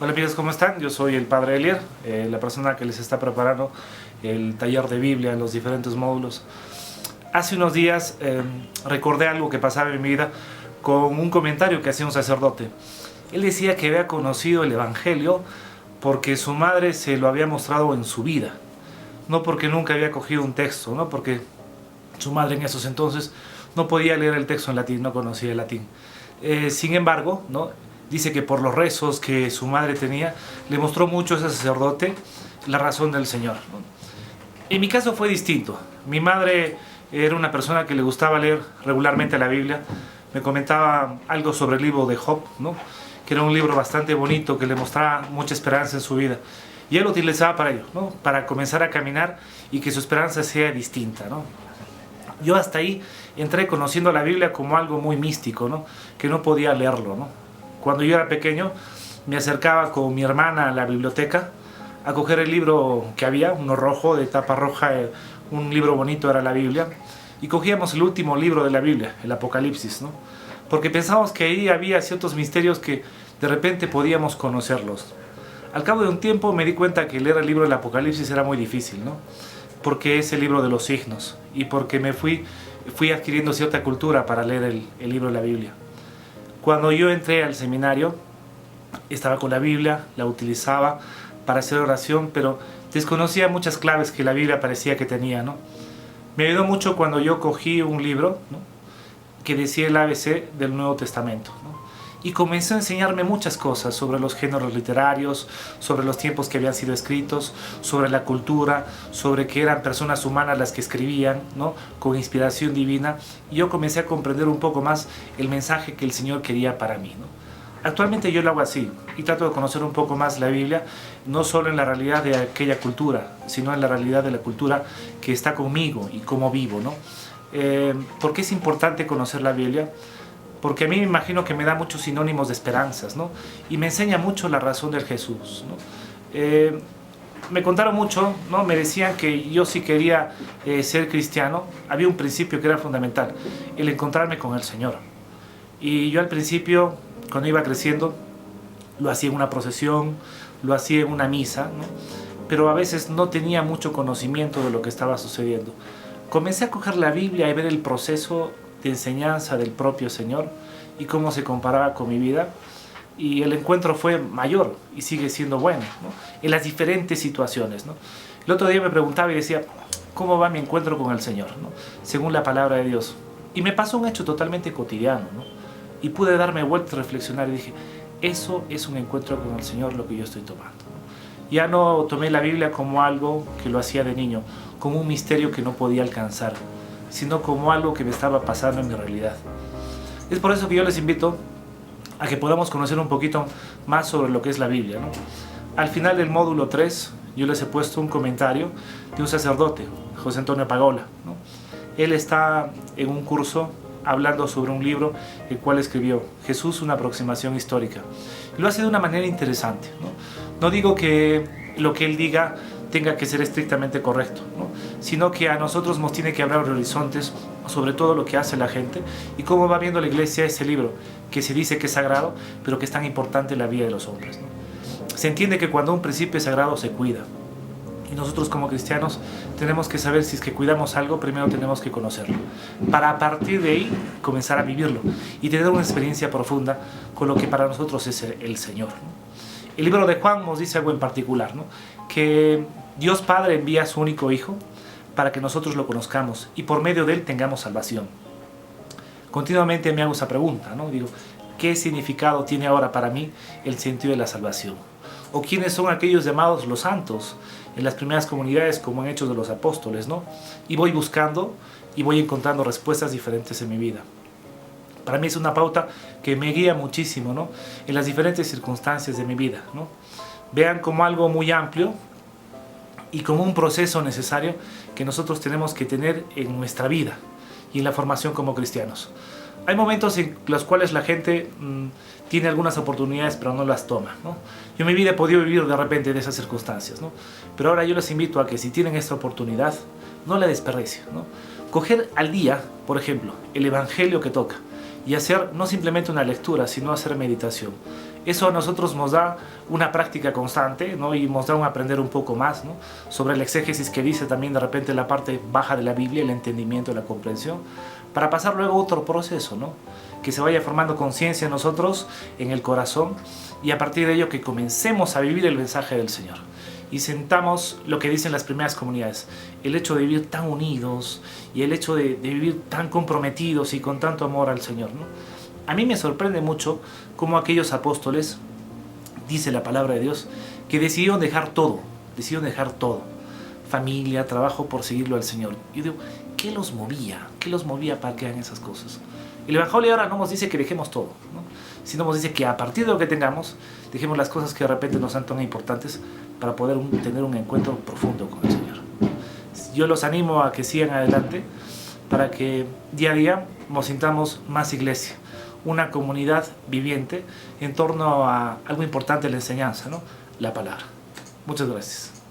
Hola amigos, ¿cómo están? Yo soy el Padre Elier, la persona que les está preparando el taller de Biblia en los diferentes módulos. Hace unos días recordé algo que pasaba en mi vida con un comentario que hacía un sacerdote. Él decía que había conocido el Evangelio porque su madre se lo había mostrado en su vida, no porque nunca había cogido un texto, no porque su madre en esos entonces no podía leer el texto en latín, no conocía el latín. Sin embargo, ¿no? Dice que por los rezos que su madre tenía, le mostró mucho a ese sacerdote la razón del Señor, ¿no? En mi caso fue distinto. Mi madre era una persona que le gustaba leer regularmente la Biblia. Me comentaba algo sobre el libro de Job, ¿no? Que era un libro bastante bonito, que le mostraba mucha esperanza en su vida. Y él lo utilizaba para ello, ¿no? Para comenzar a caminar y que su esperanza sea distinta, ¿no? Yo hasta ahí entré conociendo la Biblia como algo muy místico, ¿no? Que no podía leerlo, ¿no? Cuando yo era pequeño, me acercaba con mi hermana a la biblioteca a coger el libro que había, uno rojo, de tapa roja, un libro bonito era la Biblia, y cogíamos el último libro de la Biblia, el Apocalipsis, ¿no? Porque pensábamos que ahí había ciertos misterios que de repente podíamos conocerlos. Al cabo de un tiempo me di cuenta que leer el libro del Apocalipsis era muy difícil, ¿no? Porque es el libro de los signos, y porque fui adquiriendo cierta cultura para leer el libro de la Biblia. Cuando yo entré al seminario, estaba con la Biblia, la utilizaba para hacer oración, pero desconocía muchas claves que la Biblia parecía que tenía, ¿no? Me ayudó mucho cuando yo cogí un libro, ¿no? Que decía el ABC del Nuevo Testamento, ¿no? Y comenzó a enseñarme muchas cosas sobre los géneros literarios, sobre los tiempos que habían sido escritos, sobre la cultura, sobre que eran personas humanas las que escribían, ¿no? Con inspiración divina. Y yo comencé a comprender un poco más el mensaje que el Señor quería para mí, ¿no? Actualmente yo lo hago así y trato de conocer un poco más la Biblia, no solo en la realidad de aquella cultura, sino en la realidad de la cultura que está conmigo y cómo vivo, ¿no? ¿Por qué es importante conocer la Biblia? Porque a mí me imagino que me da muchos sinónimos de esperanzas, ¿no? Y me enseña mucho la razón del Jesús, ¿no? Me contaron mucho, ¿no? Me decían que yo si quería ser cristiano, había un principio que era fundamental, el encontrarme con el Señor. Y yo al principio, cuando iba creciendo, lo hacía en una procesión, lo hacía en una misa, ¿no? Pero a veces no tenía mucho conocimiento de lo que estaba sucediendo. Comencé a coger la Biblia y ver el proceso de enseñanza del propio Señor y cómo se comparaba con mi vida, y el encuentro fue mayor y sigue siendo bueno, ¿no? En las diferentes situaciones, ¿no? El otro día me preguntaba y decía, ¿cómo va mi encuentro con el Señor, ¿no? Según la palabra de Dios? Y me pasó un hecho totalmente cotidiano, ¿no? Y pude darme vuelta a reflexionar y dije, eso es un encuentro con el Señor lo que yo estoy tomando, ¿no? Ya no tomé la Biblia como algo que lo hacía de niño, como un misterio que no podía alcanzar, sino como algo que me estaba pasando en mi realidad. Es por eso que yo les invito a que podamos conocer un poquito más sobre lo que es la Biblia, ¿no? Al final del módulo 3 yo les he puesto un comentario de un sacerdote, José Antonio Pagola, ¿no? Él está en un curso hablando sobre un libro el cual escribió, Jesús, una aproximación histórica. Lo hace de una manera interesante, ¿no? No digo que lo que él diga tenga que ser estrictamente correcto, ¿no? Sino que a nosotros nos tiene que abrir horizontes sobre todo lo que hace la gente y cómo va viendo la iglesia ese libro que se dice que es sagrado, pero que es tan importante en la vida de los hombres, ¿no? Se entiende que cuando un principio es sagrado se cuida, y nosotros como cristianos tenemos que saber si es que cuidamos algo, primero tenemos que conocerlo, para a partir de ahí comenzar a vivirlo y tener una experiencia profunda con lo que para nosotros es el Señor, ¿no? El libro de Juan nos dice algo en particular, ¿no? Que Dios Padre envía a su único Hijo para que nosotros lo conozcamos y por medio de él tengamos salvación. Continuamente me hago esa pregunta, ¿no? Digo, ¿qué significado tiene ahora para mí el sentido de la salvación? ¿O quiénes son aquellos llamados los santos en las primeras comunidades como en Hechos de los Apóstoles, ¿no? Y voy buscando y voy encontrando respuestas diferentes en mi vida. Para mí es una pauta que me guía muchísimo, ¿no? En las diferentes circunstancias de mi vida, ¿no? Vean como algo muy amplio y como un proceso necesario que nosotros tenemos que tener en nuestra vida y en la formación como cristianos. Hay momentos en los cuales la gente tiene algunas oportunidades pero no las toma, ¿no? Yo en mi vida he podido vivir de repente de esas circunstancias, ¿no? Pero ahora yo les invito a que si tienen esta oportunidad, no la desperdicien, ¿no? Coger al día, por ejemplo, el Evangelio que toca y hacer no simplemente una lectura, sino hacer meditación. Eso a nosotros nos da una práctica constante, ¿no? Y nos da un aprender un poco más, ¿no? Sobre el exégesis que dice también de repente la parte baja de la Biblia, el entendimiento, la comprensión, para pasar luego a otro proceso, ¿no? Que se vaya formando conciencia en nosotros, en el corazón, y a partir de ello que comencemos a vivir el mensaje del Señor. Y sentamos lo que dicen las primeras comunidades, el hecho de vivir tan unidos y el hecho de vivir tan comprometidos y con tanto amor al Señor, ¿no? A mí me sorprende mucho cómo aquellos apóstoles, dice la palabra de Dios, que decidieron dejar todo, familia, trabajo, por seguirlo al Señor. Y yo digo, ¿qué los movía? ¿Qué los movía para que hagan esas cosas? El Evangelio ahora no nos dice que dejemos todo, ¿no? Sino nos dice que a partir de lo que tengamos, dejemos las cosas que de repente nos son tan importantes para poder tener un encuentro profundo con el Señor. Yo los animo a que sigan adelante para que día a día nos sintamos más iglesia, una comunidad viviente en torno a algo importante de la enseñanza, ¿no? La palabra. Muchas gracias.